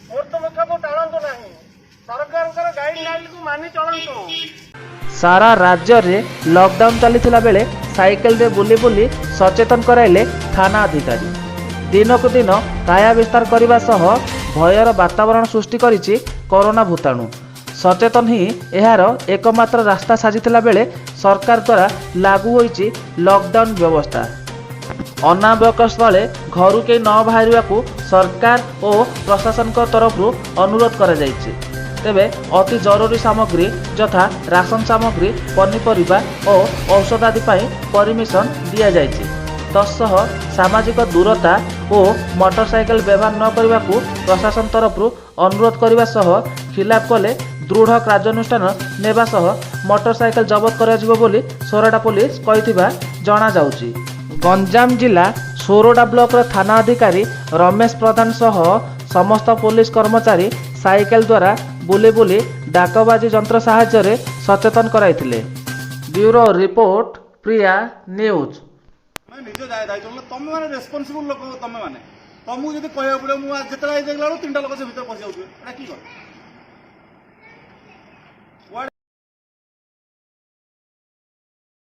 ମୃତ୍ୟୁମୁଖକୁ ଟାଣନ୍ତୁ ନାହିଁ। ସରକାରଙ୍କର ଗାଇଡଲାଇନକୁ ମାନି ଚଳନ୍ତୁ। सारा राज्य रे लॉकडाउन चलीथिला बेले साइकेल रे बुली बुली सचेतन कराइले थाना अधिकारी। दिनकु दिन काया विस्तार करने सह भयर वातावरण सृष्टि करिछि कोरोना भूताणु। सचेतन ही एहार एकमात्र रास्ता साजिथिला बेले सरकार द्वारा लागू होइछि लॉकडाउन व्यवस्था। अनावश्यक स्थले घर के न बाहर सरकार और प्रशासन तरफ अनुरोध करा जाइछि। तेबे अति जरूरी सामग्री यथा राशन सामग्री पनीपरिबा और औषध आदि परमिशन दि जाइछि। तत्सह सामाजिक दूरता और मोटरसाइकेल व्यवहार न करने को प्रशासन तरफ अनुरोध करने सह खिलाफ कले दृढ़ कार्यानुष्ठान नेबा सह मोटरसाइकेल जबत करा जिवो बोली सोरडा पुलिस कहिथिबा जणा जाउछि। गंजाम जिला सोरडा ब्लॉक थाना अधिकारी रमेश प्रधान सह समस्त पुलिस कर्मचारी साइकेल द्वारा बुले बुले डाकबाजी जंत्र साहाय्य सचेतन कराइथिले। ब्यूरो रिपोर्ट प्रिया न्यूज। निज दायित्व तुम मैंने रेस्पन्सिबल लोक तुम मैंने तुमको जब कह पड़े मुझे जितना देखला 3टा लोक से भर पशि जाऊे कि